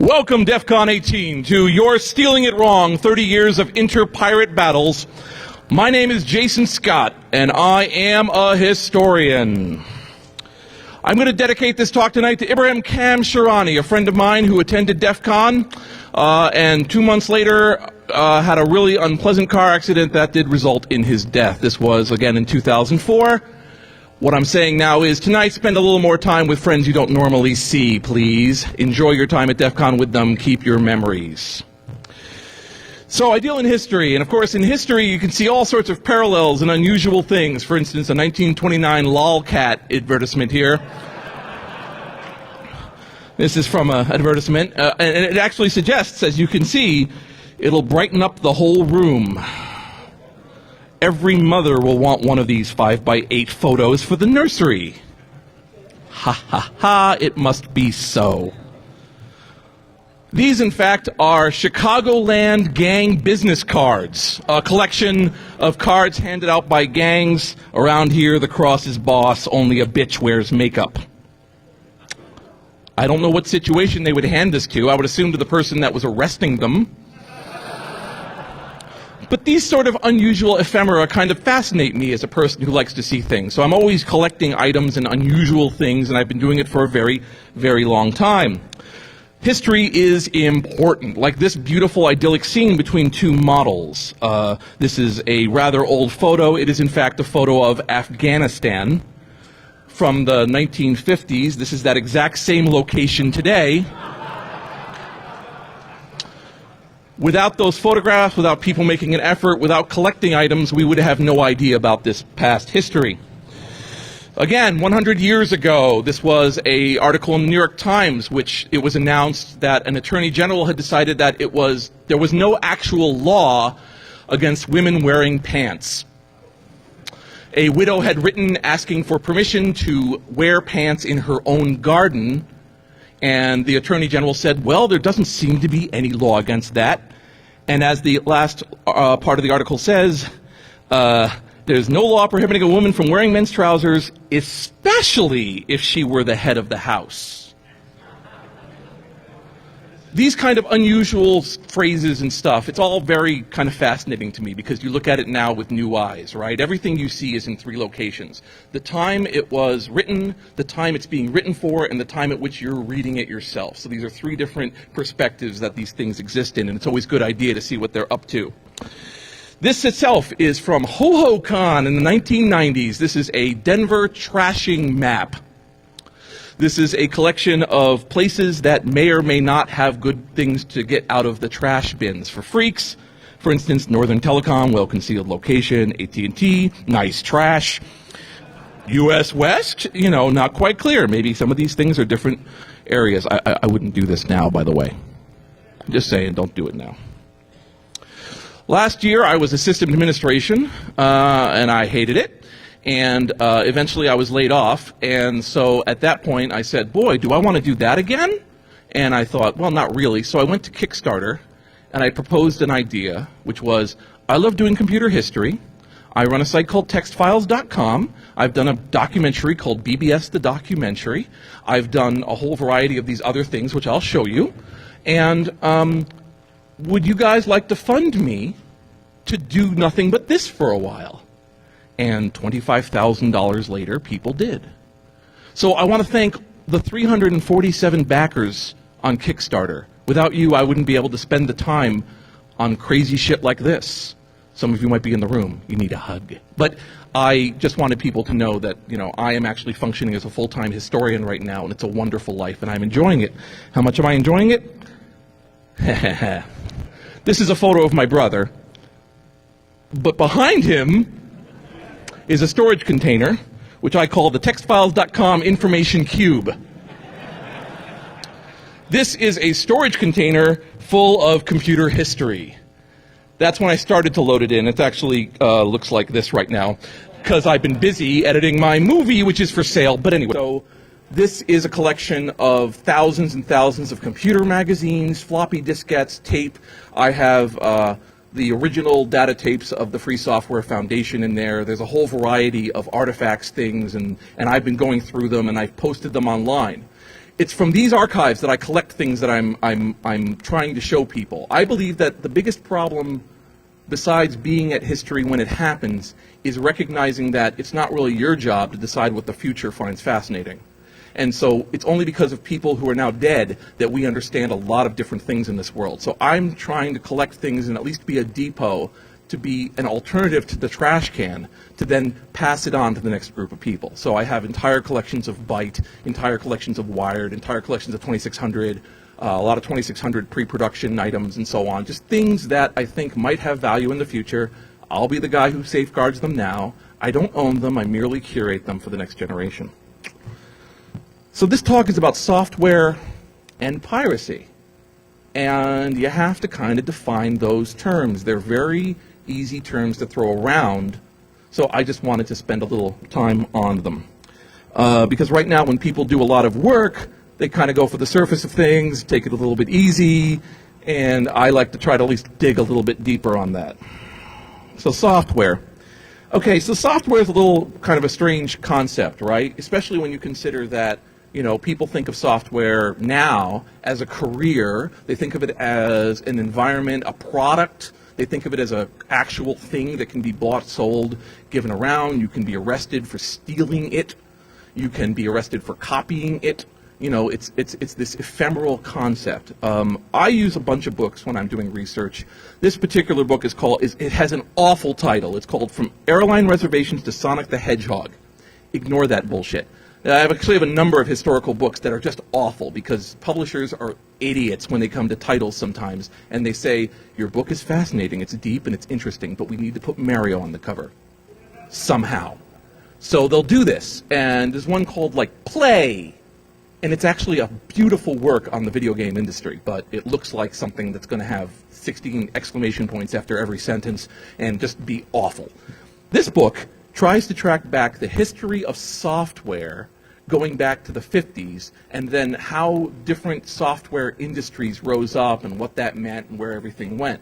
Welcome, DEFCON 18, to You're Stealing It Wrong, 30 Years of Inter-Pirate Battles. My name is Jason Scott, and I am a historian. I'm going to dedicate this talk tonight to Ibrahim Kam Shirani, a friend of mine who attended DEFCON, and 2 months later had a really unpleasant car accident that did result in his death. This was, again, in 2004. What I'm saying now is, tonight, spend a little more time with friends you don't normally see, please. Enjoy your time at DEFCON with them. Keep your memories. So I deal in history, and of course in history you can see all sorts of parallels and unusual things. For instance, a 1929 lolcat advertisement here. This is from an advertisement, and it actually suggests, as you can see, it'll brighten up the whole room. Every mother will want one of these 5x8 photos for the nursery. Ha ha ha, it must be so. These, in fact, are Chicagoland gang business cards, a collection of cards handed out by gangs. Around here, the cross is boss, only a bitch wears makeup. I don't know what situation they would hand this to. I would assume to the person that was arresting them. But these sort of unusual ephemera kind of fascinate me as a person who likes to see things. So I'm always collecting items and unusual things, and I've been doing it for a very, very long time. History is important, like this beautiful idyllic scene between two models. This is a rather old photo. It is in fact a photo of Afghanistan from the 1950s. This is that exact same location today. Without those photographs, without people making an effort, without collecting items, we would have no idea about this past history. Again, 100 years ago, this was an article in the New York Times, which it was announced that an attorney general had decided that there was no actual law against women wearing pants. A widow had written asking for permission to wear pants in her own garden, and the attorney general said, well, there doesn't seem to be any law against that. And as the last part of the article says, there's no law prohibiting a woman from wearing men's trousers, especially if she were the head of the house. These kind of unusual phrases and stuff, it's all very kind of fascinating to me because you look at it now with new eyes, right? Everything you see is in three locations. The time it was written, the time it's being written for, and the time at which you're reading it yourself. So these are three different perspectives that these things exist in, and it's always a good idea to see what they're up to. This itself is from HoHoCon in the 1990s. This is a Denver trashing map. This is a collection of places that may or may not have good things to get out of the trash bins for freaks. For instance, Northern Telecom, well-concealed location, AT&T, nice trash. US West, you know, not quite clear. Maybe some of these things are different areas. I wouldn't do this now, by the way. Just saying, don't do it now. Last year, I was a system administration, and I hated it. And eventually I was laid off, and so at that point I said, boy, do I want to do that again? And I thought, well, not really. So I went to Kickstarter, and I proposed an idea, which was, I love doing computer history. I run a site called textfiles.com. I've done a documentary called BBS the Documentary. I've done a whole variety of these other things, which I'll show you. And would you guys like to fund me to do nothing but this for a while? And $25,000 later, people did. So I want to thank the 347 backers on Kickstarter. Without you, I wouldn't be able to spend the time on crazy shit like this. Some of you might be in the room. You need a hug. But I just wanted people to know that, you know, I am actually functioning as a full-time historian right now, and it's a wonderful life, and I'm enjoying it. How much am I enjoying it? This is a photo of my brother. But behind him is a storage container, which I call the textfiles.com information cube. This is a storage container full of computer history. That's when I started to load it in. It actually looks like this right now, because I've been busy editing my movie, which is for sale. But anyway, so this is a collection of thousands and thousands of computer magazines, floppy diskettes, tape. I have the original data tapes of the Free Software Foundation in there. There's a whole variety of artifacts, things, and I've been going through them, and I've posted them online. it's from these archives that I collect things that I'm trying to show people. I believe that the biggest problem, besides being at history when it happens, is recognizing that it's not really your job to decide what the future finds fascinating. And so it's only because of people who are now dead that we understand a lot of different things in this world. So I'm trying to collect things and at least be a depot, to be an alternative to the trash can, to then pass it on to the next group of people. So I have entire collections of Byte, entire collections of Wired, entire collections of 2600, a lot of 2600 pre-production items and so on, just things that I think might have value in the future. I'll be the guy who safeguards them now. I don't own them, I merely curate them for the next generation. So this talk is about software and piracy. And you have to kind of define those terms. They're very easy terms to throw around, so I just wanted to spend a little time on them. Because right now when people do a lot of work, they kind of go for the surface of things, take it a little bit easy, and I like to try to at least dig a little bit deeper on that. So software. Okay, so software is a little kind of a strange concept, right? Especially when you consider that, you know, people think of software now as a career. They think of it as an environment, a product. They think of it as an actual thing that can be bought, sold, given around. You can be arrested for stealing it. You can be arrested for copying it. You know, it's this ephemeral concept. I use a bunch of books when I'm doing research. This particular book is called, it has an awful title. It's called From Airline Reservations to Sonic the Hedgehog. Ignore that bullshit. I actually have a number of historical books that are just awful because publishers are idiots when they come to titles sometimes, and they say, your book is fascinating, it's deep, and it's interesting, but we need to put Mario on the cover somehow. So they'll do this, and there's one called, like, Play, and it's actually a beautiful work on the video game industry, but it looks like something that's going to have 16 exclamation points after every sentence and just be awful. This book tries to track back the history of software going back to the 50s, and then how different software industries rose up and what that meant and where everything went.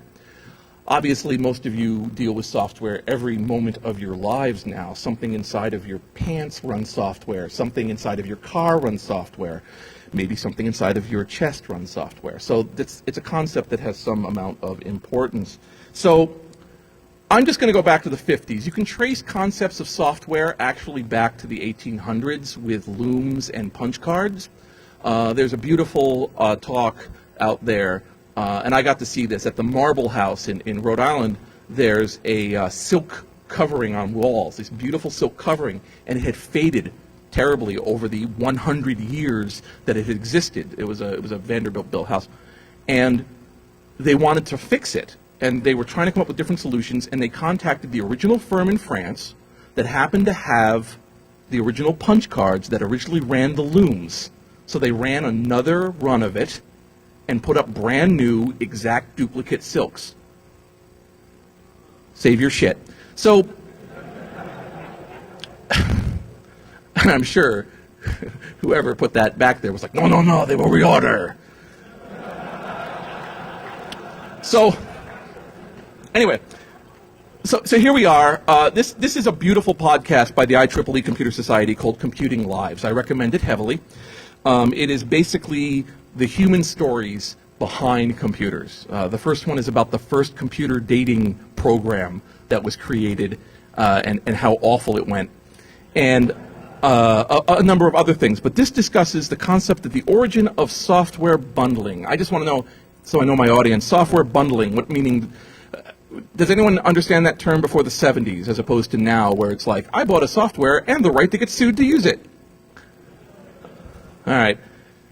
Obviously, most of you deal with software every moment of your lives now. Something inside of your pants runs software. Something inside of your car runs software. Maybe something inside of your chest runs software. So it's a concept that has some amount of importance. So I'm just going to go back to the 50s. You can trace concepts of software actually back to the 1800s with looms and punch cards. There's a beautiful talk out there, and I got to see this at the Marble House in Rhode Island. There's a silk covering on walls, this beautiful silk covering, and it had faded terribly over the 100 years that it had existed. It was a Vanderbilt built house, and they wanted to fix it. And they were trying to come up with different solutions, and they contacted the original firm in France that happened to have the original punch cards that originally ran the looms. So they ran another run of it and put up brand new exact duplicate silks. Save your shit. So I'm sure whoever put that back there was like, no, no, no, they will reorder. So anyway, so here we are. This is a beautiful podcast by the IEEE Computer Society called Computing Lives. I recommend it heavily. It is basically the human stories behind computers. The first one is about the first computer dating program that was created and how awful it went, and a number of other things. But this discusses the concept of the origin of software bundling. I just want to know, so I know my audience, software bundling, what meaning... Does anyone understand that term before the 70s as opposed to now where it's like, I bought a software and the right to get sued to use it? All right.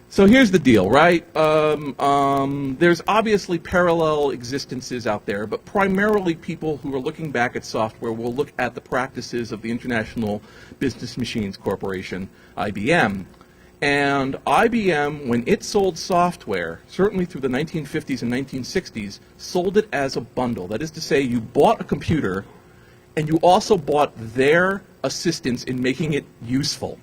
So here's the deal, right? There's obviously parallel existences out there, but primarily people who are looking back at software will look at the practices of the International Business Machines Corporation, IBM. And IBM, when it sold software, certainly through the 1950s and 1960s, sold it as a bundle. That is to say, you bought a computer, and you also bought their assistance in making it useful,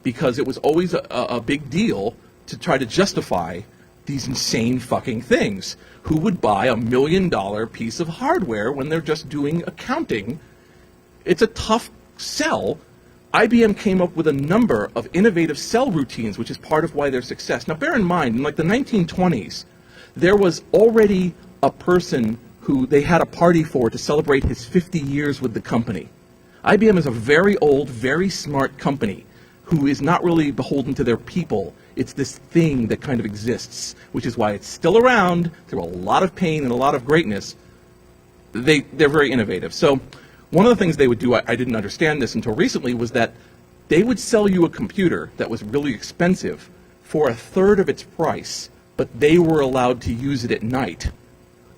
because it was always a big deal to try to justify these insane fucking things. Who would buy $1 million piece of hardware when they're just doing accounting? It's a tough sell, IBM came up with a number of innovative cell routines, which is part of why their success. Now, bear in mind, in like the 1920s, there was already a person who they had a party for to celebrate his 50 years with the company. IBM is a very old, very smart company who is not really beholden to their people. It's this thing that kind of exists, which is why it's still around through a lot of pain and a lot of greatness. They're very innovative. So one of the things they would do, I didn't understand this until recently, was that they would sell you a computer that was really expensive for a third of its price, but they were allowed to use it at night,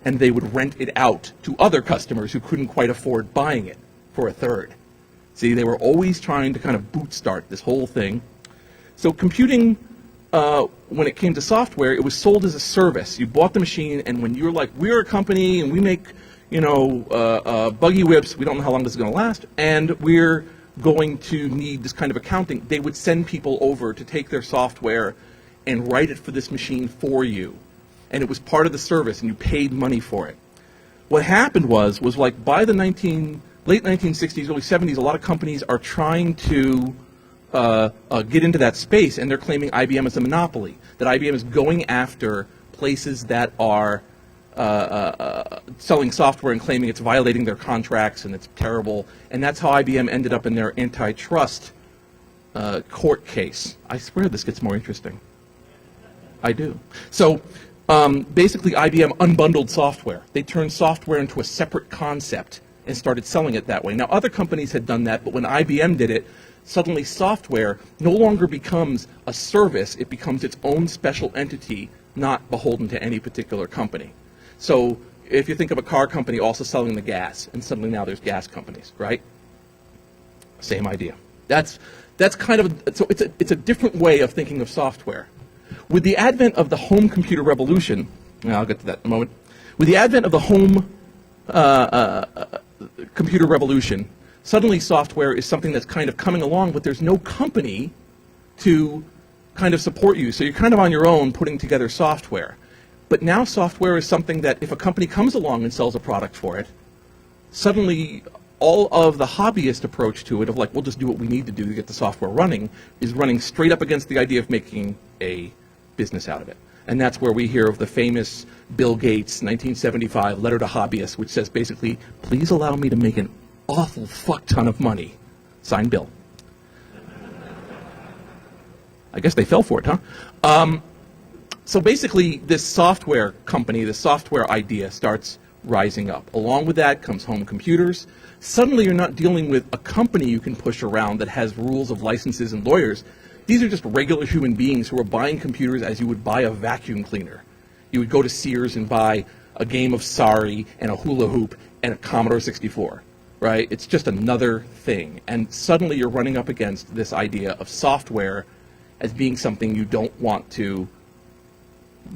and they would rent it out to other customers who couldn't quite afford buying it for a third. See, they were always trying to kind of bootstart this whole thing. So computing, when it came to software, it was sold as a service. You bought the machine, and when you were like, we're a company, and we make, buggy whips, we don't know how long this is going to last, and we're going to need this kind of accounting, they would send people over to take their software and write it for this machine for you. And it was part of the service, and you paid money for it. What happened was like by the late 1960s, early 70s, a lot of companies are trying to get into that space, and they're claiming IBM as a monopoly, that IBM is going after places that are selling software and claiming it's violating their contracts and it's terrible. And that's how IBM ended up in their antitrust court case. I swear this gets more interesting. I do. So basically IBM unbundled software. They turned software into a separate concept and started selling it that way. Now other companies had done that, but when IBM did it, suddenly software no longer becomes a service, it becomes its own special entity, not beholden to any particular company. So if you think of a car company also selling the gas, and suddenly now there's gas companies, right? Same idea. That's kind of, so it's a different way of thinking of software. With the advent of the home computer revolution, and I'll get to that in a moment, with the advent of the home computer revolution, suddenly software is something that's kind of coming along, but there's no company to kind of support you. So you're kind of on your own putting together software. But now software is something that if a company comes along and sells a product for it, suddenly all of the hobbyist approach to it of like, we'll just do what we need to do to get the software running, is running straight up against the idea of making a business out of it. And that's where we hear of the famous Bill Gates 1975 letter to hobbyists, which says basically, please allow me to make an awful fuck ton of money. Signed, Bill. I guess they fell for it, huh? So basically, this software company, this software idea starts rising up. Along with that comes home computers. Suddenly, you're not dealing with a company you can push around that has rules of licenses and lawyers. These are just regular human beings who are buying computers as you would buy a vacuum cleaner. You would go to Sears and buy a game of Sorry and a hula hoop and a Commodore 64, right? It's just another thing. And suddenly, you're running up against this idea of software as being something you don't want to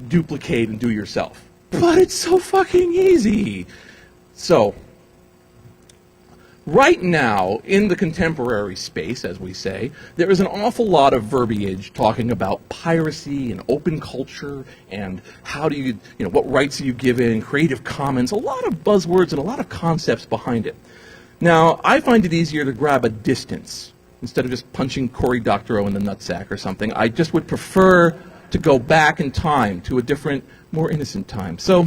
duplicate and do yourself. But it's so fucking easy. So, right now, in the contemporary space, as we say, there is an awful lot of verbiage talking about piracy and open culture and how do you what rights are you given, Creative Commons, a lot of buzzwords and a lot of concepts behind it. Now, I find it easier to grab a distance instead of just punching Cory Doctorow in the nutsack or something. I just would prefer to go back in time to a different, more innocent time. So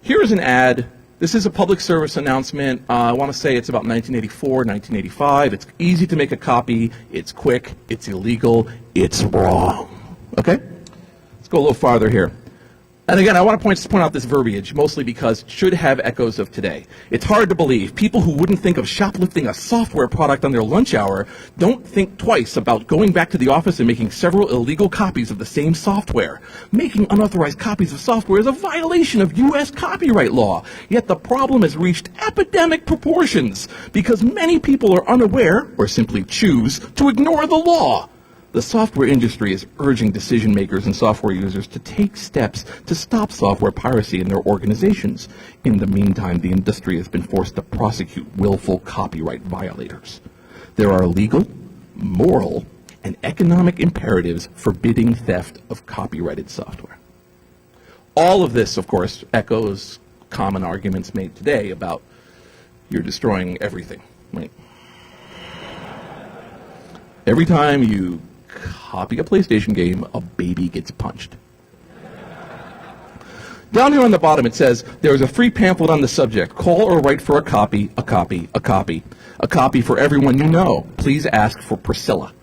here's an ad. This is a public service announcement. I want to say it's about 1984, 1985. It's easy to make a copy. It's quick. It's illegal. It's wrong. Okay? Let's go a little farther here. And again, I want to point out this verbiage, mostly because it should have echoes of today. It's hard to believe. People who wouldn't think of shoplifting a software product on their lunch hour don't think twice about going back to the office and making several illegal copies of the same software. Making unauthorized copies of software is a violation of U.S. copyright law. Yet the problem has reached epidemic proportions because many people are unaware, or simply choose, to ignore the law. The software industry is urging decision makers and software users to take steps to stop software piracy in their organizations. In the meantime, the industry has been forced to prosecute willful copyright violators. There are legal, moral, and economic imperatives forbidding theft of copyrighted software. All of this, of course, echoes common arguments made today about you're destroying everything, right? Every time you copy a PlayStation game, a baby gets punched. Down here on the bottom it says, there is a free pamphlet on the subject. Call or write for a copy, a copy, a copy. A copy for everyone you know. Please ask for Priscilla.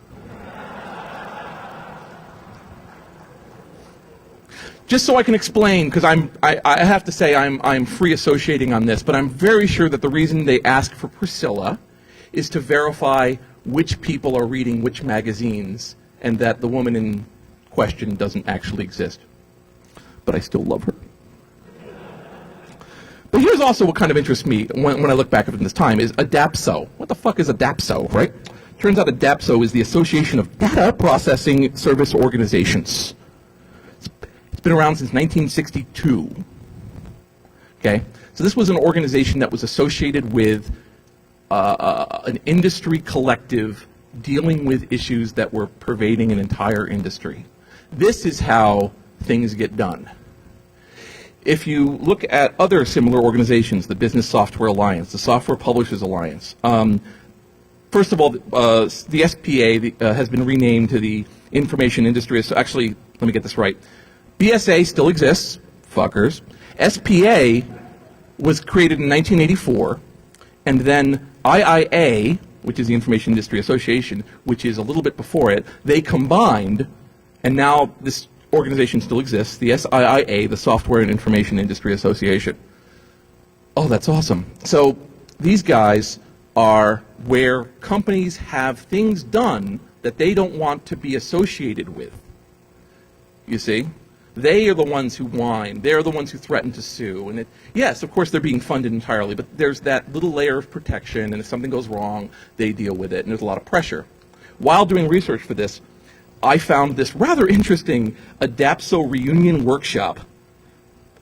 Just so I can explain, because I have to say I'm free associating on this, but I'm very sure that the reason they ask for Priscilla is to verify which people are reading which magazines, and that the woman in question doesn't actually exist. But I still love her. But here's also what kind of interests me when I look back at it in this time is ADAPSO. What the fuck is ADAPSO, right? Turns out ADAPSO is the Association of Data Processing Service Organizations. It's been around since 1962. Okay? So this was an organization that was associated with an industry collective dealing with issues that were pervading an entire industry. This is how things get done. If you look at other similar organizations, the Business Software Alliance, the Software Publishers Alliance, first of all, the SPA has been renamed to the Information Industry. So actually, let me get this right. BSA still exists, fuckers. SPA was created in 1984, and then IIA, which is the Information Industry Association, which is a little bit before it, they combined, and now this organization still exists, the SIIA, the Software and Information Industry Association. Oh, that's awesome. So these guys are where companies have things done that they don't want to be associated with. You see? They are the ones who whine. They're the ones who threaten to sue. And yes, of course, they're being funded entirely, but there's that little layer of protection, and if something goes wrong, they deal with it, and there's a lot of pressure. While doing research for this, I found this rather interesting ADAPSO reunion workshop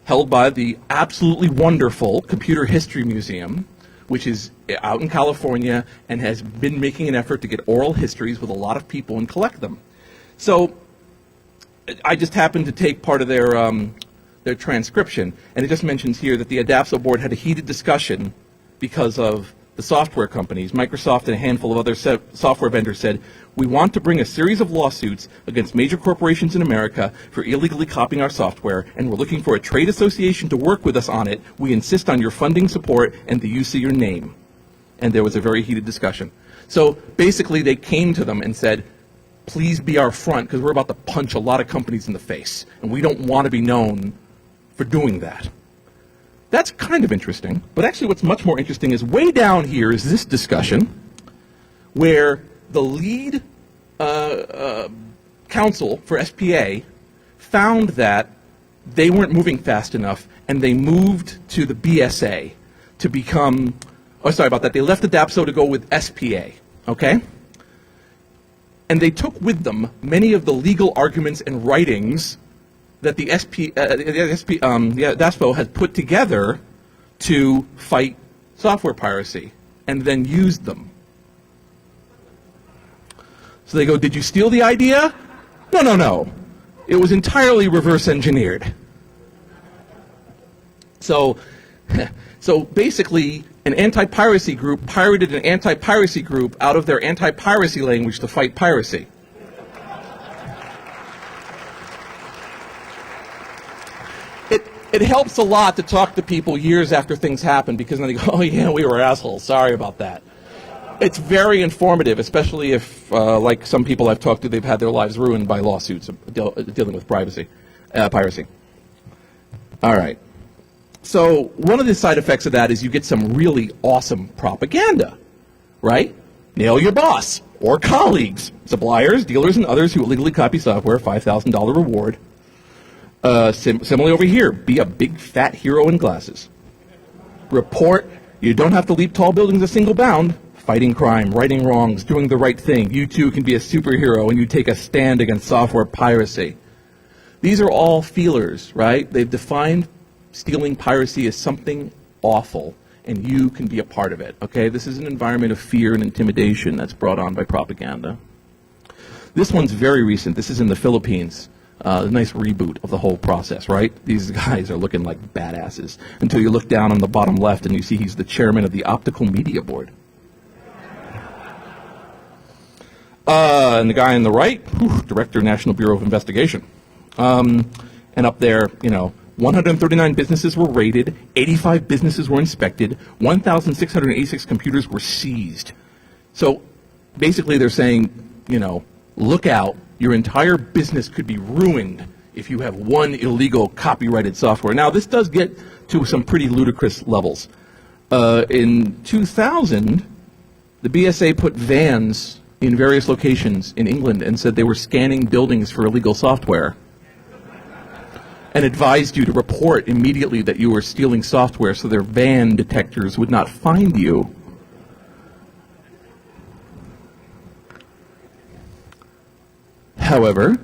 held by the absolutely wonderful Computer History Museum, which is out in California and has been making an effort to get oral histories with a lot of people and collect them. So I just happened to take part of their transcription, and it just mentions here that the ADAPSO board had a heated discussion because of the software companies. Microsoft and a handful of other software vendors said, "We want to bring a series of lawsuits against major corporations in America for illegally copying our software, and we're looking for a trade association to work with us on it. We insist on your funding support and the use of your name." And there was a very heated discussion. So basically they came to them and said, please be our front, because we're about to punch a lot of companies in the face, and we don't want to be known for doing that. That's kind of interesting, but actually what's much more interesting is way down here is this discussion where the lead counsel for SPA found that they weren't moving fast enough, and they moved to the BSA to become, oh, sorry about that, they left the DAPSO to go with SPA, okay? And they took with them many of the legal arguments and writings that the DASPO had put together to fight software piracy, and then used them. So they go, did you steal the idea? No, no, no. It was entirely reverse engineered. So basically, an anti-piracy group pirated an anti-piracy group out of their anti-piracy language to fight piracy. It helps a lot to talk to people years after things happen, because then they go, oh yeah, we were assholes, sorry about that. It's very informative, especially if, like some people I've talked to, they've had their lives ruined by lawsuits dealing with piracy. All right. So one of the side effects of that is you get some really awesome propaganda, right? Nail your boss or colleagues, suppliers, dealers, and others who illegally copy software, $5,000 reward. Similarly over here, be a big fat hero in glasses. Report, you don't have to leap tall buildings a single bound. Fighting crime, righting wrongs, doing the right thing. You too can be a superhero when you take a stand against software piracy. These are all feelers, right? They've defined stealing piracy as something awful, and you can be a part of it, okay? This is an environment of fear and intimidation that's brought on by propaganda. This one's very recent. This is in the Philippines. A nice reboot of the whole process, right? These guys are looking like badasses until you look down on the bottom left and you see he's the chairman of the Optical Media Board. And the guy on the right, Director, National Bureau of Investigation. And up there, 139 businesses were raided, 85 businesses were inspected, 1,686 computers were seized. So basically they're saying, look out, your entire business could be ruined if you have one illegal copyrighted software. Now, this does get to some pretty ludicrous levels. In 2000, the BSA put vans in various locations in England and said they were scanning buildings for illegal software and advised you to report immediately that you were stealing software so their van detectors would not find you. However,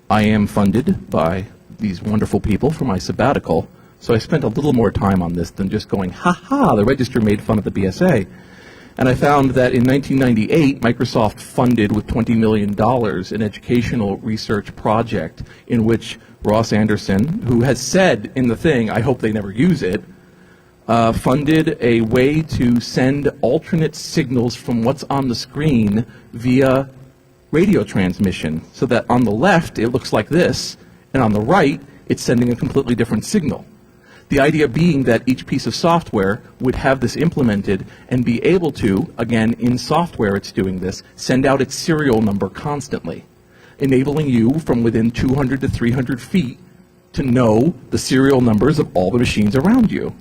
I am funded by these wonderful people for my sabbatical, so I spent a little more time on this than just going, ha-ha, the Register made fun of the BSA. And I found that in 1998, Microsoft funded with $20 million an educational research project in which Ross Anderson, who has said in the thing, I hope they never use it, funded a way to send alternate signals from what's on the screen via radio transmission, so that on the left it looks like this, and on the right it's sending a completely different signal. The idea being that each piece of software would have this implemented and be able to, again, in software it's doing this, send out its serial number constantly, enabling you from within 200 to 300 feet to know the serial numbers of all the machines around you.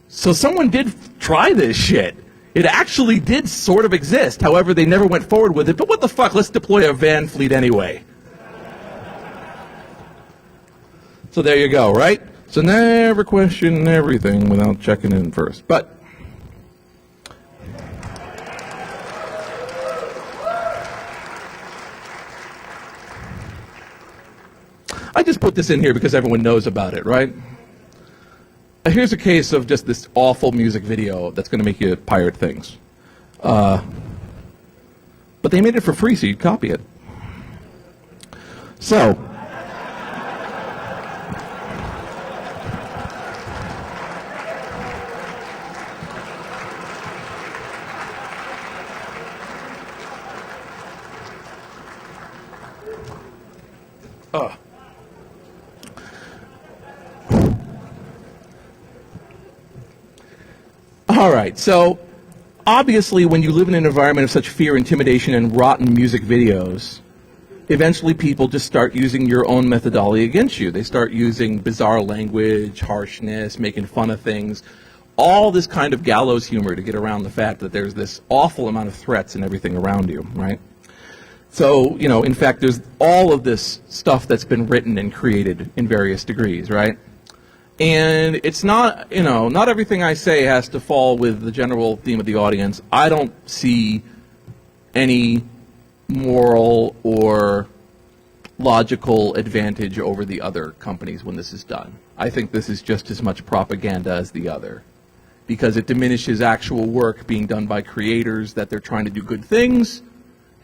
So someone did try this shit. It actually did sort of exist. However, they never went forward with it. But what the fuck? Let's deploy a van fleet anyway. So there you go, right? So never question everything without checking in first. But I just put this in here because everyone knows about it, right? Here's a case of just this awful music video that's going to make you pirate things. But they made it for free, so you'd copy it. So, all right, so obviously when you live in an environment of such fear, intimidation, and rotten music videos, eventually people just start using your own methodology against you. They start using bizarre language, harshness, making fun of things, all this kind of gallows humor to get around the fact that there's this awful amount of threats and everything around you, right? So, in fact, there's all of this stuff that's been written and created in various degrees, right? And it's not, not everything I say has to fall with the general theme of the audience. I don't see any moral or logical advantage over the other companies when this is done. I think this is just as much propaganda as the other, because it diminishes actual work being done by creators that they're trying to do good things,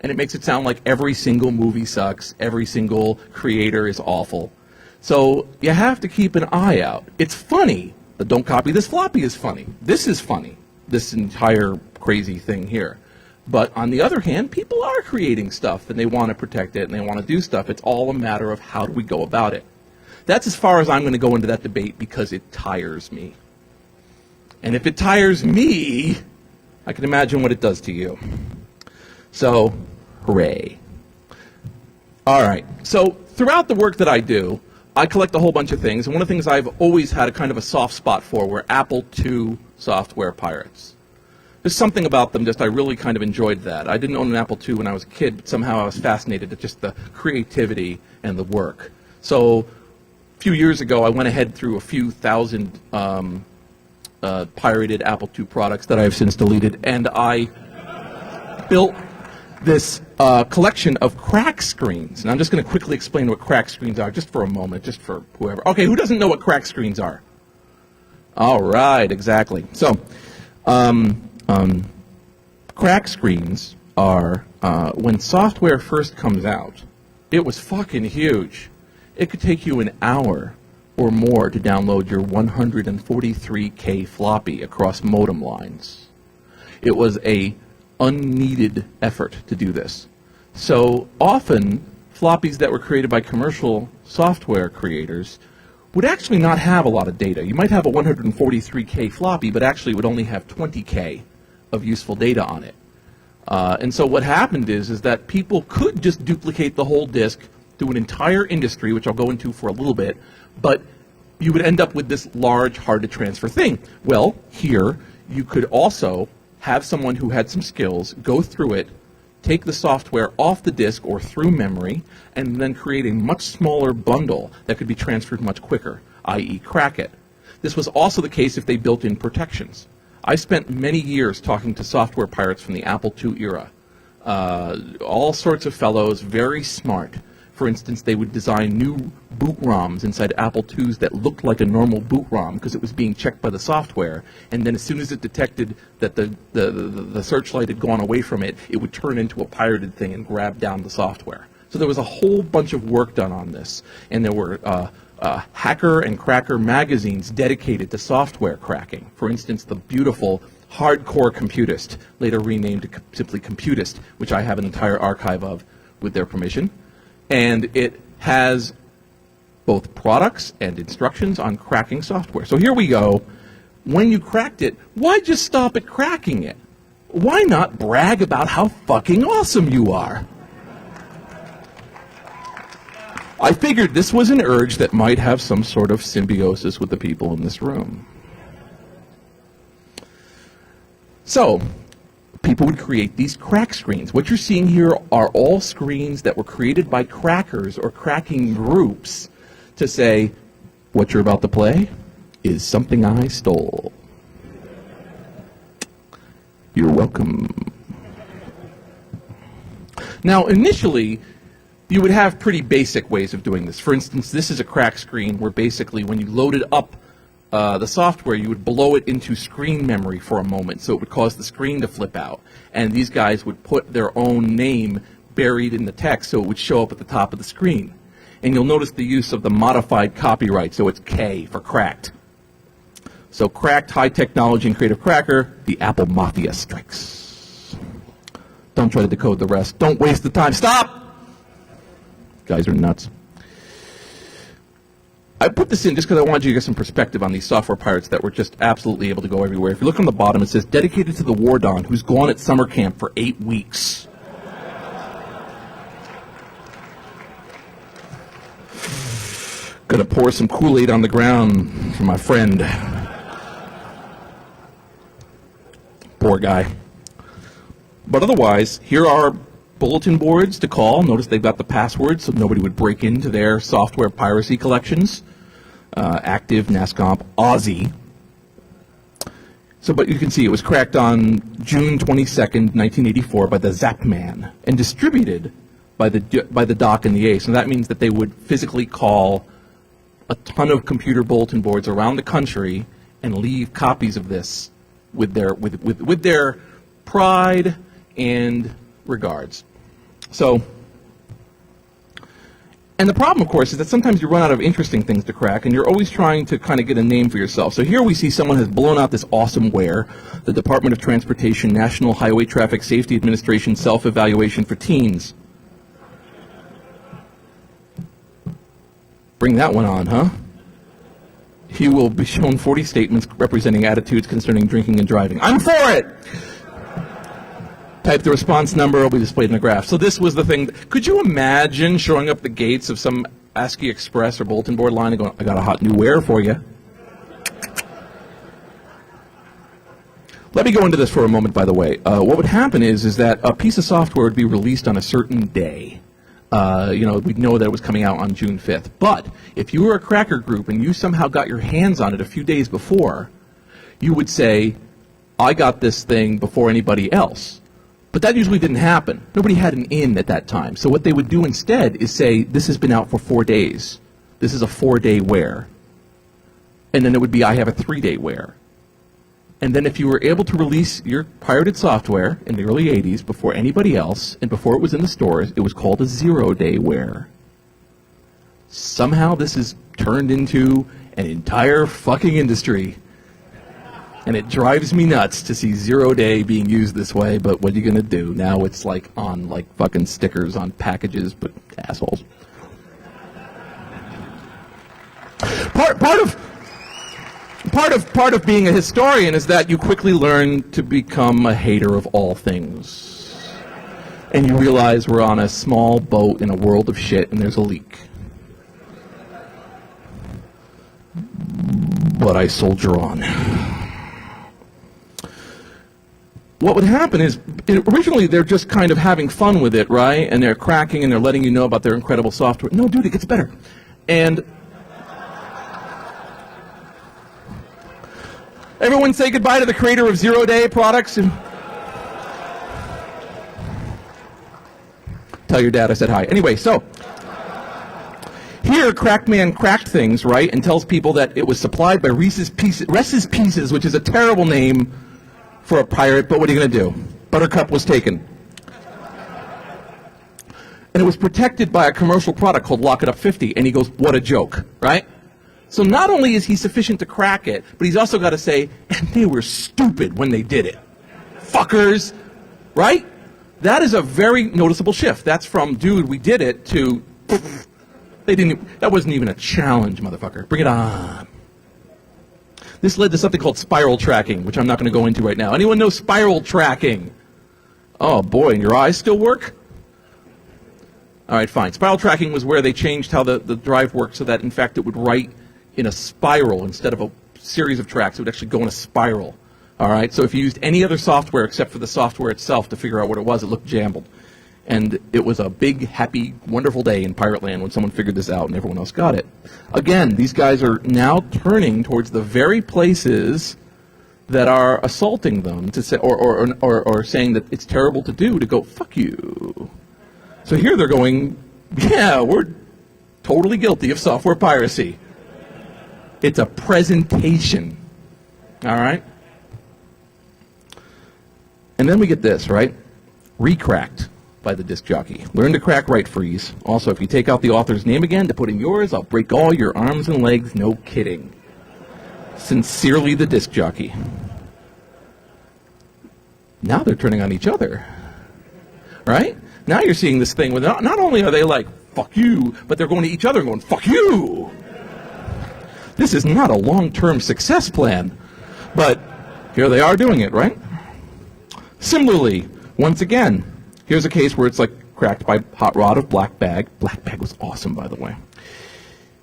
and it makes it sound like every single movie sucks, every single creator is awful. So you have to keep an eye out. It's funny. The don't copy this floppy is funny. This is funny, this entire crazy thing here. But on the other hand, people are creating stuff and they want to protect it and they want to do stuff. It's all a matter of how do we go about it. That's as far as I'm going to go into that debate because it tires me. And if it tires me, I can imagine what it does to you. So, hooray. All right. So throughout the work that I do, I collect a whole bunch of things, and one of the things I've always had a kind of a soft spot for were Apple II software pirates. There's something about them, I really kind of enjoyed that. I didn't own an Apple II when I was a kid, but somehow I was fascinated at just the creativity and the work. So a few years ago, I went ahead through a few thousand pirated Apple II products that I have since deleted, and I built this collection of crack screens. And I'm just going to quickly explain what crack screens are, just for a moment, just for whoever. Okay, who doesn't know what crack screens are? All right, exactly. So, crack screens are, when software first comes out, it was fucking huge. It could take you an hour or more to download your 143K floppy across modem lines. It was a unneeded effort to do this. So often, floppies that were created by commercial software creators would actually not have a lot of data. You might have a 143K floppy, but actually it would only have 20K of useful data on it. And so what happened is that people could just duplicate the whole disk through an entire industry, which I'll go into for a little bit, but you would end up with this large, hard-to-transfer thing. Well, here, you could also have someone who had some skills go through it, take the software off the disk or through memory, and then create a much smaller bundle that could be transferred much quicker, i.e. crack it. This was also the case if they built in protections. I spent many years talking to software pirates from the Apple II era. All sorts of fellows, very smart. For instance, they would design new boot ROMs inside Apple IIs that looked like a normal boot ROM because it was being checked by the software. And then as soon as it detected that the searchlight had gone away from it, it would turn into a pirated thing and grab down the software. So there was a whole bunch of work done on this. And there were hacker and cracker magazines dedicated to software cracking. For instance, the beautiful Hardcore Computist, later renamed to simply Computist, which I have an entire archive of with their permission. And it has both products and instructions on cracking software. So here we go. When you cracked it, why just stop at cracking it? Why not brag about how fucking awesome you are? I figured this was an urge that might have some sort of symbiosis with the people in this room. So, people would create these crack screens. What you're seeing here are all screens that were created by crackers or cracking groups to say, what you're about to play is something I stole. You're welcome. Now, initially, you would have pretty basic ways of doing this. For instance, this is a crack screen where basically when you loaded up the software, you would blow it into screen memory for a moment, so it would cause the screen to flip out. And these guys would put their own name buried in the text so it would show up at the top of the screen. And you'll notice the use of the modified copyright, so it's K for cracked. So cracked, high technology, and creative cracker, the Apple Mafia strikes. Don't try to decode the rest. Don't waste the time. Stop! Guys are nuts. I put this in just because I wanted you to get some perspective on these software pirates that were just absolutely able to go everywhere. If you look on the bottom, it says, dedicated to the War Don, who's gone at summer camp for 8 weeks. Gonna pour some Kool-Aid on the ground for my friend. Poor guy. But otherwise, here are bulletin boards to call. Notice they've got the passwords so nobody would break into their software piracy collections. Active, NASCOMP, Aussie. So, but you can see it was cracked on June 22nd, 1984 by the Zapman and distributed by the DOC and the ACE. And that means that they would physically call a ton of computer bulletin boards around the country and leave copies of this with their pride and regards. So, and the problem, of course, is that sometimes you run out of interesting things to crack, and you're always trying to kind of get a name for yourself. So here we see someone has blown out this awesome ware, the Department of Transportation National Highway Traffic Safety Administration Self-Evaluation for Teens. Bring that one on, huh? He will be shown 40 statements representing attitudes concerning drinking and driving. I'm for it! Type the response number, will be displayed in the graph. So this was the thing. Could you imagine showing up the gates of some ASCII Express or bulletin board line and going, I got a hot new ware for you? Let me go into this for a moment, by the way. What would happen is that a piece of software would be released on a certain day. We'd know that it was coming out on June 5th. But if you were a cracker group and you somehow got your hands on it a few days before, you would say, I got this thing before anybody else. But that usually didn't happen. Nobody had an in at that time. So what they would do instead is say, this has been out for 4 days. This is a 4-day wear. And then it would be, I have a 3-day wear. And then if you were able to release your pirated software in the early 80s before anybody else, and before it was in the stores, it was called a 0-day wear. Somehow this has turned into an entire fucking industry. And it drives me nuts to see 0-day being used this way, but what are you going to do? Now it's like on like fucking stickers on packages, but assholes. Part of being a historian is that you quickly learn to become a hater of all things. And you realize we're on a small boat in a world of shit and there's a leak. But I soldier on. What would happen is, originally they're just kind of having fun with it, right? And they're cracking and they're letting you know about their incredible software. No, dude, it gets better. And everyone say goodbye to the creator of 0-day products. And tell your dad I said hi. Anyway, so here, Crackman cracked things, right, and tells people that it was supplied by Reese's Pieces, which is a terrible name for a pirate, but what are you going to do? Buttercup was taken. And it was protected by a commercial product called Lock It Up 50, and he goes, what a joke, right? So not only is he sufficient to crack it, but he's also got to say, and they were stupid when they did it. Fuckers, right? That is a very noticeable shift. That's from, dude, we did it, to, that wasn't even a challenge, motherfucker. Bring it on. This led to something called spiral tracking, which I'm not going to go into right now. Anyone know spiral tracking? Oh boy, and your eyes still work? All right, fine. Spiral tracking was where they changed how the drive worked so that, in fact, it would write in a spiral instead of a series of tracks. It would actually go in a spiral. All right, so if you used any other software except for the software itself to figure out what it was, it looked jumbled. And it was a big, happy, wonderful day in Pirate Land when someone figured this out and everyone else got it. Again, these guys are now turning towards the very places that are assaulting them to say, or saying that it's terrible to do, to go, fuck you. So here they're going, yeah, we're totally guilty of software piracy. It's a presentation. All right? And then we get this, right? Recracked by the disc jockey. Learn to crack right freeze. Also, if you take out the author's name again to put in yours, I'll break all your arms and legs. No kidding. Sincerely, the disc jockey. Now they're turning on each other. Right? Now you're seeing this thing where not only are they like, fuck you, but they're going to each other and going, fuck you. This is not a long-term success plan. But here they are doing it, right? Similarly, once again, here's a case where it's like cracked by Hot Rod of Black Bag. Black Bag was awesome, by the way.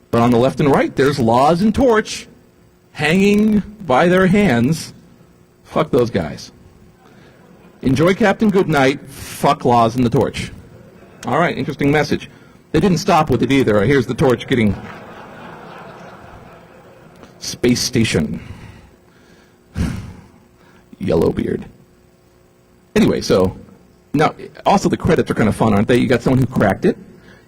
But on the left and right, there's Laws and Torch hanging by their hands. Fuck those guys. Enjoy Captain Goodnight. Fuck Laws and the Torch. All right, interesting message. They didn't stop with it either. Here's the Torch getting Space Station. Yellowbeard. Anyway, so now also the credits are kind of fun, aren't they? You got someone who cracked it,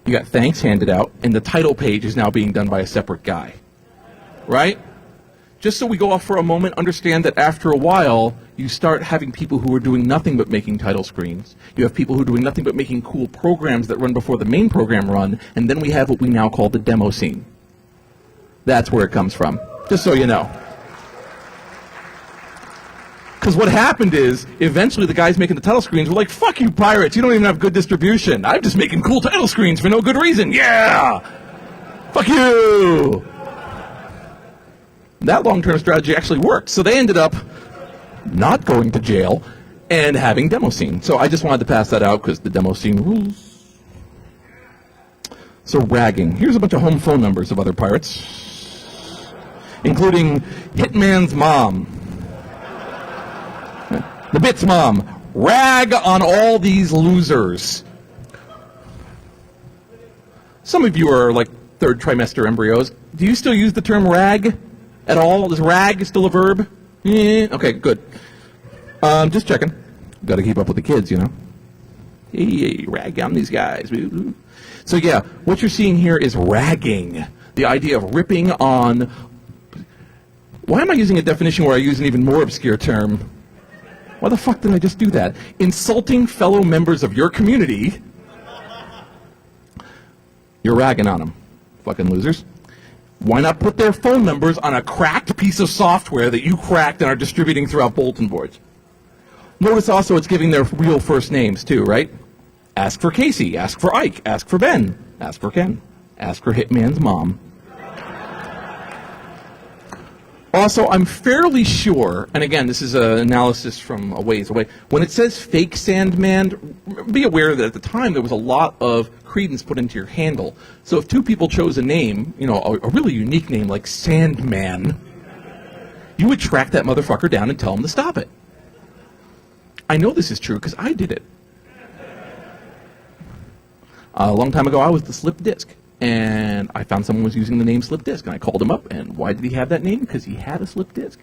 you got thanks handed out, and the title page is now being done by a separate guy. Right? Just so we go off for a moment, understand that after a while, you start having people who are doing nothing but making title screens. You have people who are doing nothing but making cool programs that run before the main program run, and then we have what we now call the demo scene. That's where it comes from, just so you know. Because what happened is, eventually the guys making the title screens were like, fuck you pirates, you don't even have good distribution. I'm just making cool title screens for no good reason. Yeah! Fuck you! That long-term strategy actually worked. So they ended up not going to jail and having demo scene. So I just wanted to pass that out because the demo scene rules. So ragging. Here's a bunch of home phone numbers of other pirates, including Hitman's mom. The Bits Mom. Rag on all these losers. Some of you are like third trimester embryos. Do you still use the term rag at all? Is rag still a verb? Okay, good. Just checking. Got to keep up with the kids, you know. Hey, rag on these guys. So yeah, what you're seeing here is ragging. The idea of ripping on. Why am I using a definition where I use an even more obscure term? Why the fuck did I just do that? Insulting fellow members of your community. You're ragging on them. Fucking losers. Why not put their phone numbers on a cracked piece of software that you cracked and are distributing throughout bulletin boards? Notice also it's giving their real first names too, right? Ask for Casey, ask for Ike, ask for Ben, ask for Ken, ask for Hitman's mom. Also, I'm fairly sure, and again, this is an analysis from a ways away, when it says fake Sandman, be aware that at the time there was a lot of credence put into your handle. So if two people chose a name, you know, a really unique name like Sandman, you would track that motherfucker down and tell him to stop it. I know this is true because I did it. A long time ago, I was the slip disc. And I found someone was using the name slip disc, and I called him up, and why did he have that name? Because he had a slip disc.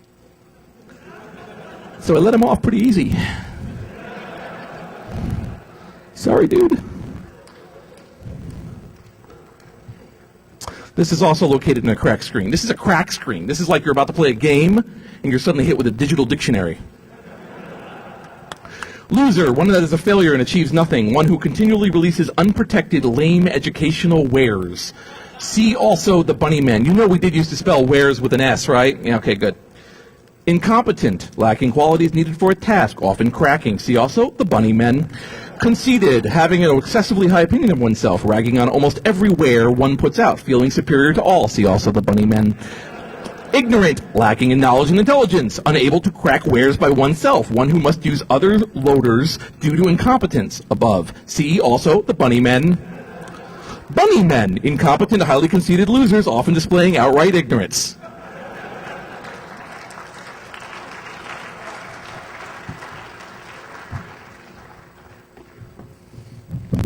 So I let him off pretty easy. Sorry, dude. This is also located in a crack screen. This is a crack screen. This is like you're about to play a game, and you're suddenly hit with a digital dictionary. Loser, one that is a failure and achieves nothing. One who continually releases unprotected, lame educational wares. See also the bunny men. You know we did used to spell wares with an S, right? Yeah, okay, good. Incompetent, lacking qualities needed for a task, often cracking. See also the bunny men. Conceited, having an excessively high opinion of oneself, ragging on almost every ware one puts out, feeling superior to all. See also the bunny men. Ignorant, lacking in knowledge and intelligence, unable to crack wares by oneself, one who must use other loaders due to incompetence. Above. See also the bunny men. Bunny men, incompetent, highly conceited losers, often displaying outright ignorance.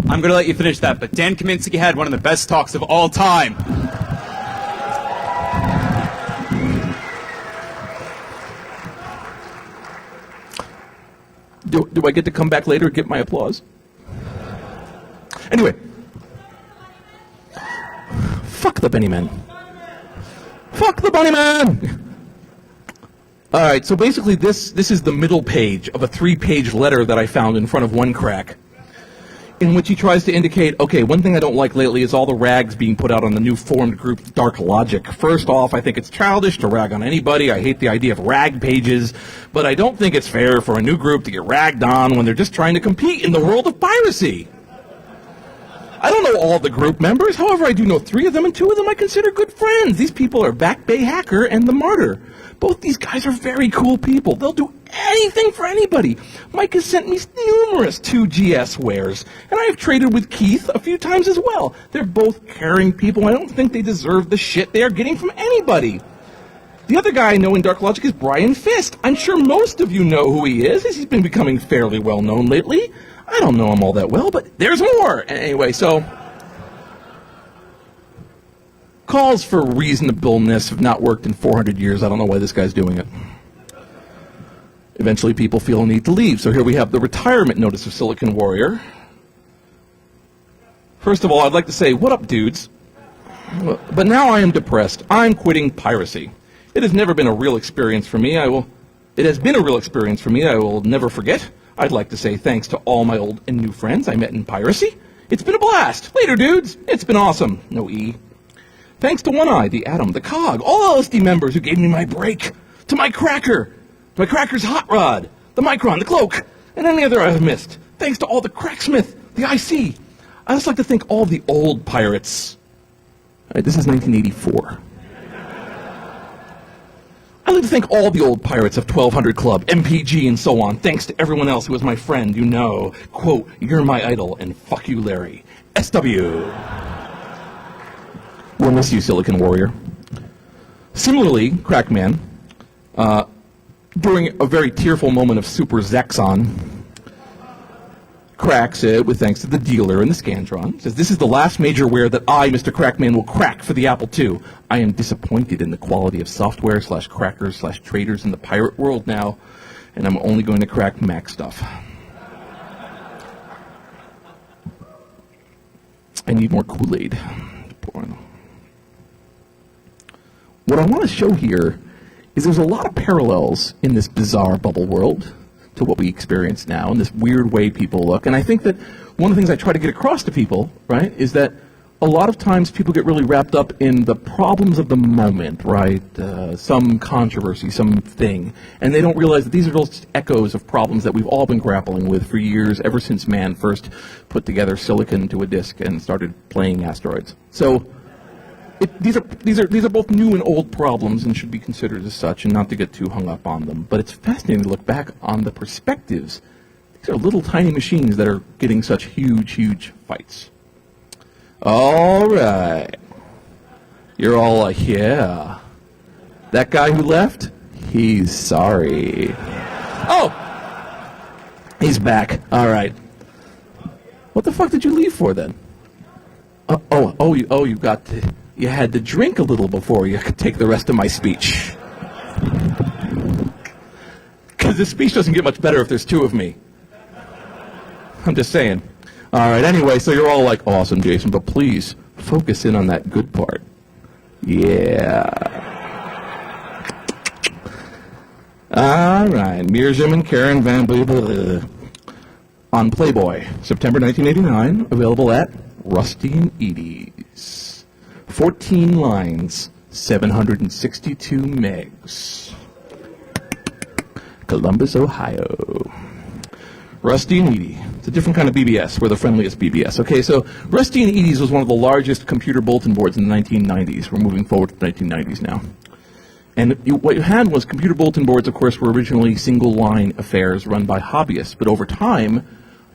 I'm going to let you finish that, but Dan Kaminsky had one of the best talks of all time. Do I get to come back later and get my applause? Anyway. Fuck the bunny men. Fuck the bunny men! Alright, so basically this is the middle page of a 3-page letter that I found in front of one crack, in which he tries to indicate, okay, one thing I don't like lately is all the rags being put out on the new formed group Dark Logic. First off, I think it's childish to rag on anybody. I hate the idea of rag pages, but I don't think it's fair for a new group to get ragged on when they're just trying to compete in the world of piracy. I don't know all the group members, however I do know 3 of them, and 2 of them I consider good friends. These people are Back Bay Hacker and the Martyr. Both these guys are very cool people. They'll do anything for anybody. Mike has sent me numerous 2GS wares, and I have traded with Keith a few times as well. They're both caring people. I don't think they deserve the shit they are getting from anybody. The other guy I know in Dark Logic is Brian Fisk. I'm sure most of you know who he is, as he's been becoming fairly well known lately. I don't know him all that well, but there's more. Anyway, so calls for reasonableness have not worked in 400 years. I don't know why this guy's doing it. Eventually people feel a need to leave. So here we have the retirement notice of Silicon Warrior. First of all, I'd like to say, what up, dudes? But now I am depressed. I'm quitting piracy. It has never been a real experience for me. It has been a real experience for me I will never forget. I'd like to say thanks to all my old and new friends I met in piracy. It's been a blast. Later, dudes. It's been awesome. No E. Thanks to One Eye, the Atom, the Cog, all LSD members who gave me my break. To my Cracker, my Cracker's Hot Rod, the Micron, the Cloak, and any other I have missed. Thanks to all the Cracksmith, the IC. I'd just like to thank all the old pirates. All right, this is 1984. I'd like to thank all the old pirates of 1200 Club, MPG, and so on. Thanks to everyone else who was my friend, you know. Quote, you're my idol, and fuck you, Larry. SW. We'll miss you, Silicon Warrior. Similarly, Crackman, during a very tearful moment of Super Zexon, Crack said, with thanks to the dealer and the Scantron, says, this is the last major ware that I, Mr. Crackman, will crack for the Apple II. I am disappointed in the quality of software / crackers / traders in the pirate world now, and I'm only going to crack Mac stuff. I need more Kool-Aid. What I want to show here is there's a lot of parallels in this bizarre bubble world to what we experience now, and this weird way people look. And I think that one of the things I try to get across to people, right, is that a lot of times people get really wrapped up in the problems of the moment, right? Some controversy, something, and they don't realize that these are just echoes of problems that we've all been grappling with for years, ever since man first put together silicon to a disk and started playing asteroids. So these are both new and old problems and should be considered as such, and not to get too hung up on them. But it's fascinating to look back on the perspectives. These are little tiny machines that are getting such huge, huge fights. All right. You're all like, yeah. That guy who left, he's sorry. Oh! He's back. All right. What the fuck did you leave for then? You had to drink a little before you could take the rest of my speech. Because this speech doesn't get much better if there's two of me. I'm just saying. All right, anyway, so you're all like, awesome, Jason, but please focus in on that good part. Yeah. All right, Mirjam and Karen Van Blah on Playboy, September 1989, available at Rusty and Edie's. 14 lines, 762 megs. Columbus, Ohio. Rusty and Edie. It's a different kind of BBS. We're the friendliest BBS. Okay, so Rusty and Edie's was one of the largest computer bulletin boards in the 1990s. We're moving forward to the 1990s now. And what you had was computer bulletin boards, of course, were originally single-line affairs run by hobbyists. But over time,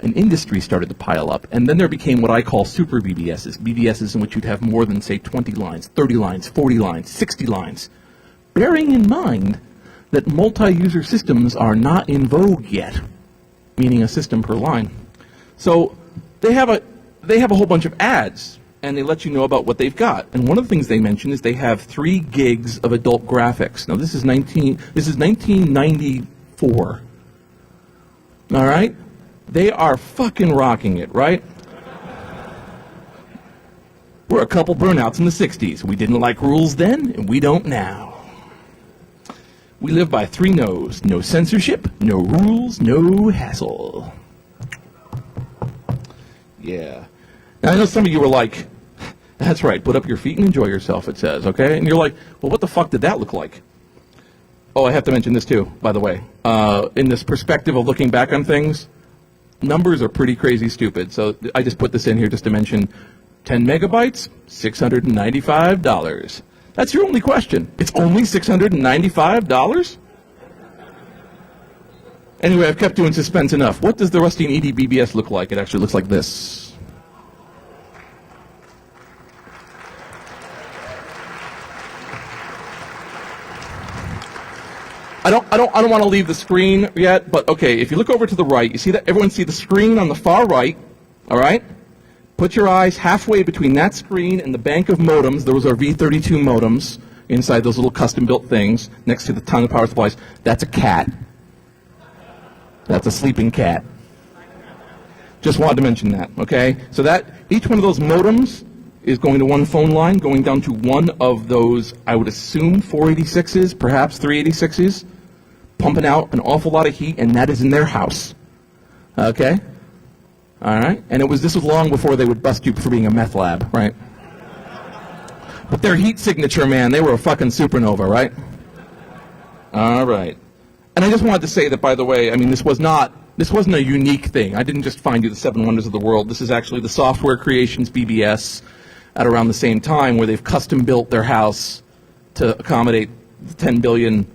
an industry started to pile up. And then there became what I call super BBSs. BBSs in which you'd have more than, say, 20 lines, 30 lines, 40 lines, 60 lines. Bearing in mind that multi-user systems are not in vogue yet, meaning a system per line. So they have a whole bunch of ads, and they let you know about what they've got. And one of the things they mention is they have 3 gigs of adult graphics. Now this is 1994. All right? They are fucking rocking it, right? We're a couple burnouts in the 60s. We didn't like rules then, and we don't now. We live by 3 no's. No censorship, no rules, no hassle. Yeah. Now, I know some of you were like, that's right, put up your feet and enjoy yourself, it says, okay? And you're like, well, what the fuck did that look like? Oh, I have to mention this too, by the way. In this perspective of looking back on things, numbers are pretty crazy stupid. So I just put this in here just to mention 10 megabytes, $695. That's your only question. It's only $695? Anyway, I've kept you in suspense enough. What does the Rusty and Edie BBS look like? It actually looks like this. I don't want to leave the screen yet, but okay, if you look over to the right, you see that everyone see the screen on the far right, all right? Put your eyes halfway between that screen and the bank of modems. Those are V32 modems inside those little custom-built things next to the ton of power supplies. That's a cat. That's a sleeping cat. Just wanted to mention that, okay? So that each one of those modems is going to one phone line, going down to one of those, I would assume, 486s, perhaps 386s, pumping out an awful lot of heat, and that is in their house, okay? All right, and this was long before they would bust you for being a meth lab, right? But their heat signature, man, they were a fucking supernova, right? All right, and I just wanted to say that, by the way, I mean, this wasn't a unique thing. I didn't just find you the 7 wonders of the world. This is actually the Software Creations BBS at around the same time, where they've custom built their house to accommodate the 10 billion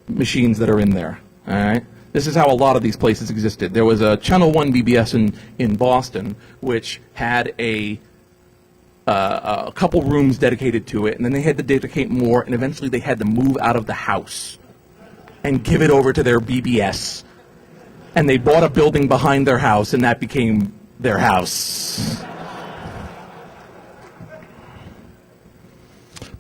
machines that are in there. All right. This is how a lot of these places existed. There was a Channel 1 BBS in Boston, which had a couple rooms dedicated to it, and then they had to dedicate more, and eventually they had to move out of the house and give it over to their BBS. And they bought a building behind their house, and that became their house.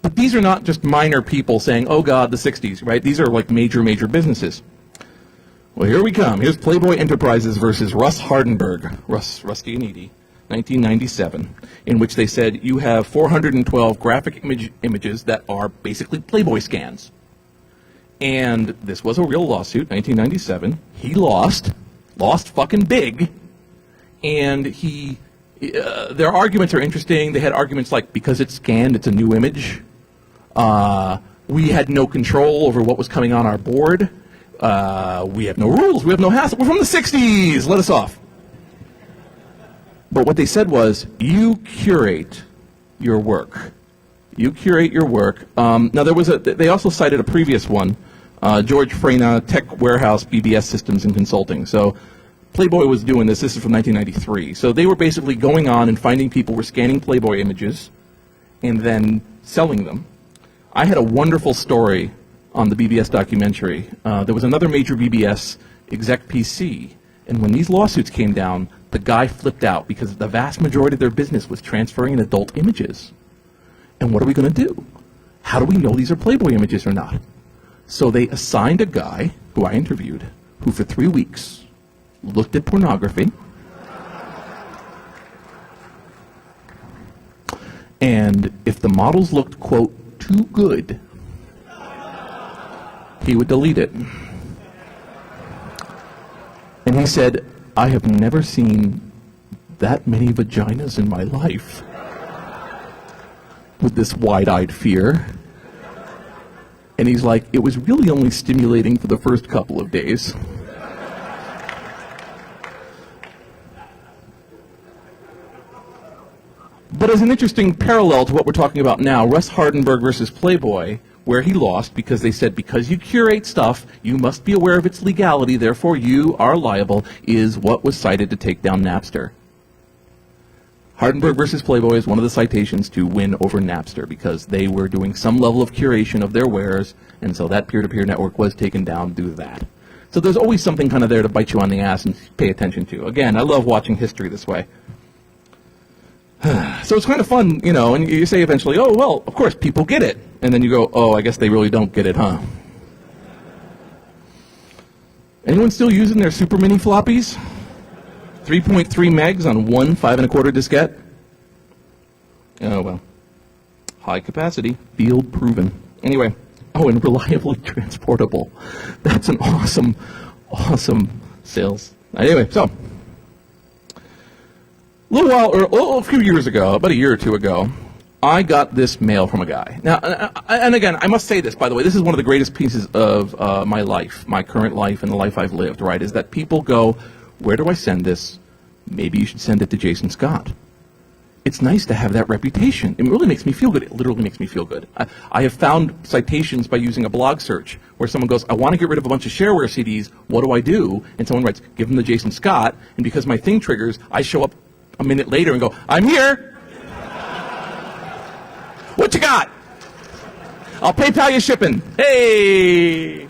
But these are not just minor people saying, oh God, the 60s, right? These are like major, major businesses. Well, here we come. Here's Playboy Enterprises versus Russ Hardenberg, Rusty and Edie, 1997, in which they said you have 412 graphic images that are basically Playboy scans. And this was a real lawsuit, 1997. He lost fucking big, and he their arguments are interesting. They had arguments like, because it's scanned, it's a new image. We had no control over what was coming on our board. We have no rules. We have no hassle. We're from the 60s. Let us off. But what they said was, you curate your work. You curate your work. Now, they also cited a previous one, George Frena, Tech Warehouse, BBS Systems and Consulting. So Playboy was doing this. This is from 1993. So they were basically going on and finding people were scanning Playboy images and then selling them. I had a wonderful story on the BBS documentary. There was another major BBS exec PC, and when these lawsuits came down, the guy flipped out because the vast majority of their business was transferring adult images. And what are we going to do? How do we know these are Playboy images or not? So they assigned a guy, who I interviewed, who for 3 weeks looked at pornography, and if the models looked, quote, too good, he would delete it. And he said, I have never seen that many vaginas in my life. With this wide-eyed fear. And he's like, it was really only stimulating for the first couple of days. But as an interesting parallel to what we're talking about now, Russ Hardenberg versus Playboy, where he lost because they said, because you curate stuff, you must be aware of its legality, therefore you are liable, is what was cited to take down Napster. Hardenberg versus Playboy is one of the citations to win over Napster because they were doing some level of curation of their wares, and so that peer-to-peer network was taken down due to that. So there's always something kind of there to bite you on the ass and pay attention to. Again, I love watching history this way. So it's kind of fun, you know, and you say eventually, oh, well, of course, people get it. And then you go, oh, I guess they really don't get it, huh? Anyone still using their super mini floppies? 3.3 megs on one 5 1/4 diskette? Oh, well. High capacity, field proven. Anyway, oh, and reliably transportable. That's an awesome, awesome sales. Anyway, so. A few years ago, about a year or two ago, I got this mail from a guy. Now, and again, I must say this, by the way, this is one of the greatest pieces of my life, my current life and the life I've lived, right, is that people go, where do I send this? Maybe you should send it to Jason Scott. It's nice to have that reputation. It really makes me feel good. It literally makes me feel good. I have found citations by using a blog search where someone goes, I want to get rid of a bunch of shareware CDs. What do I do? And someone writes, give them to Jason Scott. And because my thing triggers, I show up a minute later and go, I'm here. What you got? I'll PayPal you shipping. Hey.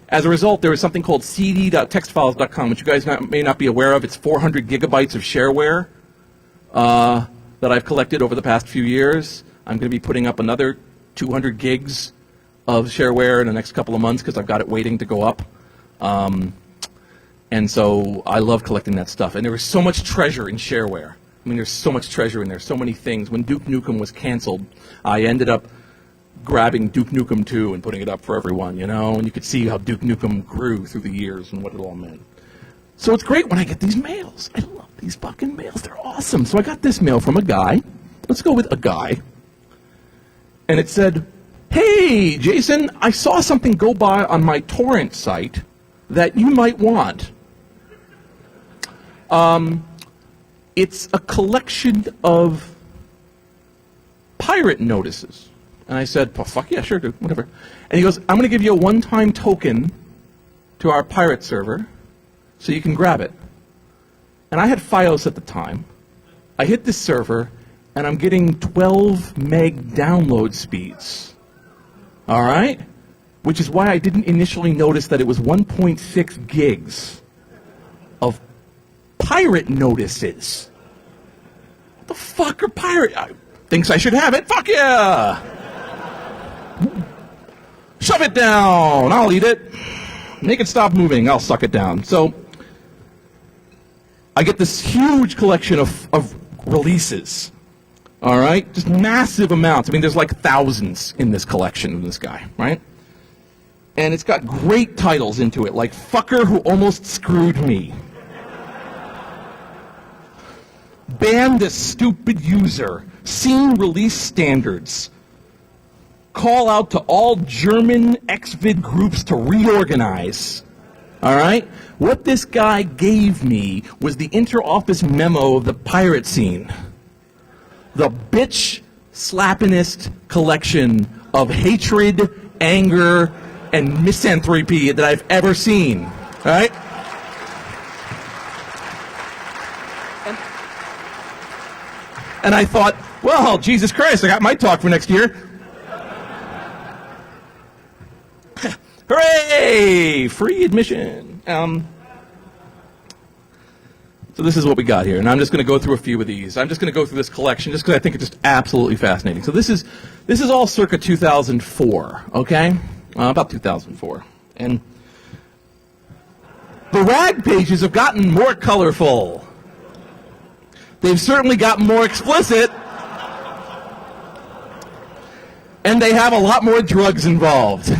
As a result, there is something called cd.textfiles.com, which you guys may not be aware of. It's 400 gigabytes of shareware that I've collected over the past few years. I'm going to be putting up another 200 gigs of shareware in the next couple of months because I've got it waiting to go up. And so I love collecting that stuff. And there is so much treasure in shareware. I mean, there's so much treasure in there, so many things. When Duke Nukem was canceled, I ended up grabbing Duke Nukem 2 and putting it up for everyone, you know? And you could see how Duke Nukem grew through the years and what it all meant. So it's great when I get these mails. I love these fucking mails. They're awesome. So I got this mail from a guy. Let's go with a guy. And it said, hey, Jason, I saw something go by on my torrent site that you might want. It's a collection of pirate notices. And I said, well, fuck yeah, sure, dude, whatever. And he goes, I'm going to give you a one-time token to our pirate server so you can grab it. And I had Fios at the time. I hit this server, and I'm getting 12 meg download speeds. All right? Which is why I didn't initially notice that it was 1.6 gigs of pirate notices. What the fuck are pirate? Thinks I should have it? Fuck yeah! Shove it down! I'll eat it. Make it stop moving. I'll suck it down. So I get this huge collection of releases. All right? Just massive amounts. I mean, there's like thousands in this collection of this guy, right? And it's got great titles into it, like Fucker Who Almost Screwed Me. ban this stupid user, scene release standards, call out to all German XVID groups to reorganize. All right? What this guy gave me was the inter-office memo of the pirate scene. The bitch slappinest collection of hatred, anger, and misanthropy that I've ever seen. All right? And I thought, well, Jesus Christ, I got my talk for next year. Hooray! Free admission. So this is what we got here, and I'm just going to go through a few of these. I'm just going to go through this collection just because I think it's just absolutely fascinating. So this is all circa 2004, okay? About 2004. And the rag pages have gotten more colorful. They've certainly gotten more explicit. And they have a lot more drugs involved.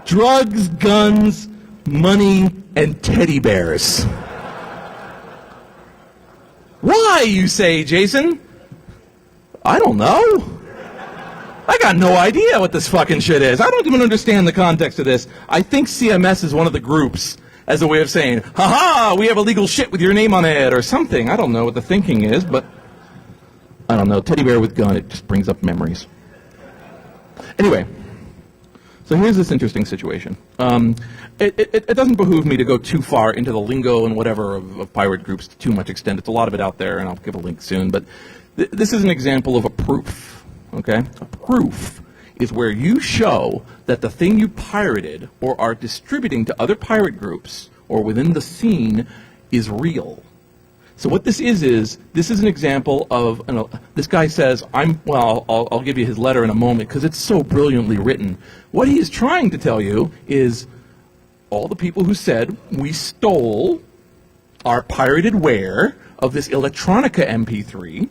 Drugs, guns, money, and teddy bears. Why, you say, Jason? I don't know. I got no idea what this fucking shit is. I don't even understand the context of this. I think CMS is one of the groups as a way of saying, ha-ha, we have illegal shit with your name on it, or something. I don't know what the thinking is, but I don't know. Teddy bear with gun, it just brings up memories. Anyway, so here's this interesting situation. It doesn't behoove me to go too far into the lingo and whatever of pirate groups to too much extent. It's a lot of it out there, and I'll give a link soon. But this is an example of a proof, okay? A proof is where you show that the thing you pirated or are distributing to other pirate groups or within the scene is real. So what this is an example of, this guy says, I'll give you his letter in a moment because it's so brilliantly written. What he is trying to tell you is all the people who said we stole our pirated ware of this electronica MP3.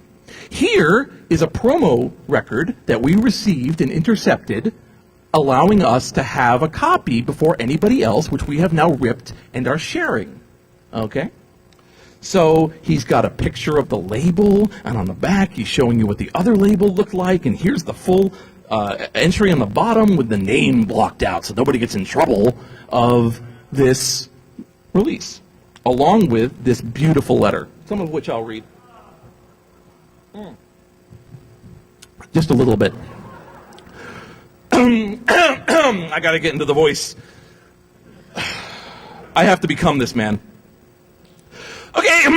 Here is a promo record that we received and intercepted, allowing us to have a copy before anybody else, which we have now ripped and are sharing. Okay? So he's got a picture of the label, and on the back he's showing you what the other label looked like, and here's the full entry on the bottom with the name blocked out so nobody gets in trouble of this release, along with this beautiful letter, some of which I'll read. Just a little bit. I gotta get into the voice. I have to become this man. Okay,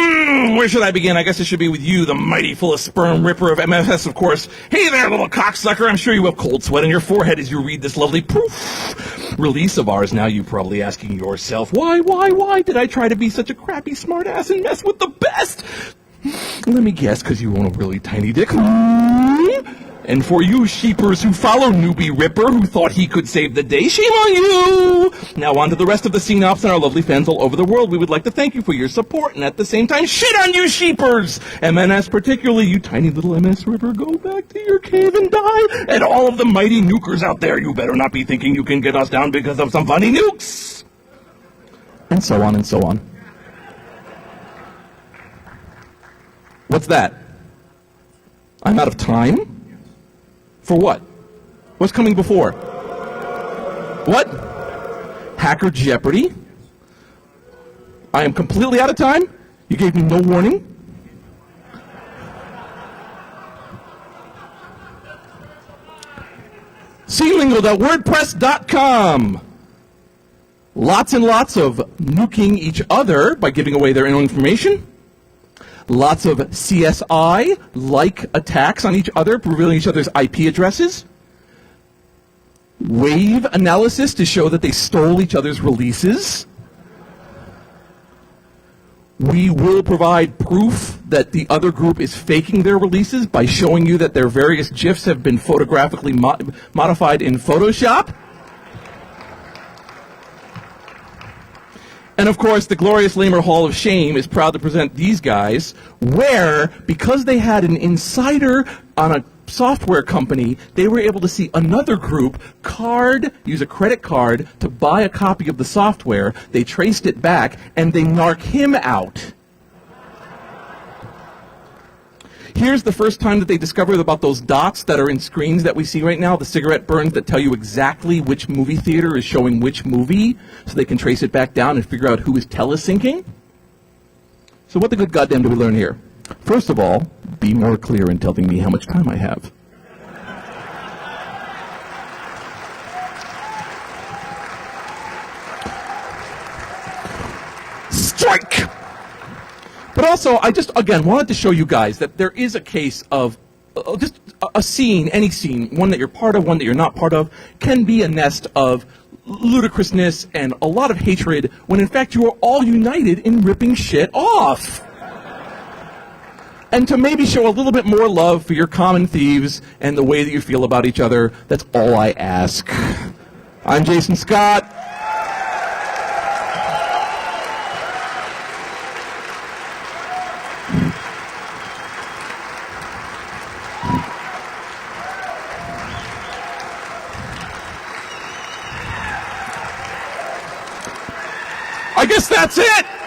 where should I begin? I guess it should be with you, the mighty full of sperm ripper of MFS, of course. Hey there, little cocksucker. I'm sure you have cold sweat on your forehead as you read this lovely proof release of ours. Now you're probably asking yourself, why did I try to be such a crappy smartass and mess with the best? Let me guess, because you own a really tiny dick. And for you sheepers who follow Newbie Ripper, who thought he could save the day, shame on you! Now on to the rest of the scene ops and our lovely fans all over the world. We would like to thank you for your support, and at the same time, shit on you sheepers! MNS particularly, you tiny little MS Ripper, go back to your cave and die! And all of the mighty nukers out there, you better not be thinking you can get us down because of some funny nukes! And so on and so on. What's that? I'm out of time? For what? What's coming before? What? Hacker Jeopardy? I am completely out of time? You gave me no warning? clingo.wordpress.com. Lots and lots of nuking each other by giving away their own information. Lots of CSI-like attacks on each other, revealing each other's IP addresses. Wave analysis to show that they stole each other's releases. We will provide proof that the other group is faking their releases by showing you that their various GIFs have been photographically modified in Photoshop. And of course, the glorious Lamer Hall of Shame is proud to present these guys, where, because they had an insider on a software company, they were able to see another group use a credit card to buy a copy of the software. They traced it back, and they narc him out. Here's the first time that they discovered about those dots that are in screens that we see right now, the cigarette burns that tell you exactly which movie theater is showing which movie, so they can trace it back down and figure out who is telesyncing. So what the good goddamn do we learn here? First of all, be more clear in telling me how much time I have. Strike! But also, I just, again, wanted to show you guys that there is a case of just a scene, any scene, one that you're part of, one that you're not part of, can be a nest of ludicrousness and a lot of hatred when in fact you are all united in ripping shit off. And to maybe show a little bit more love for your common thieves and the way that you feel about each other, that's all I ask. I'm Jason Scott. I guess that's it!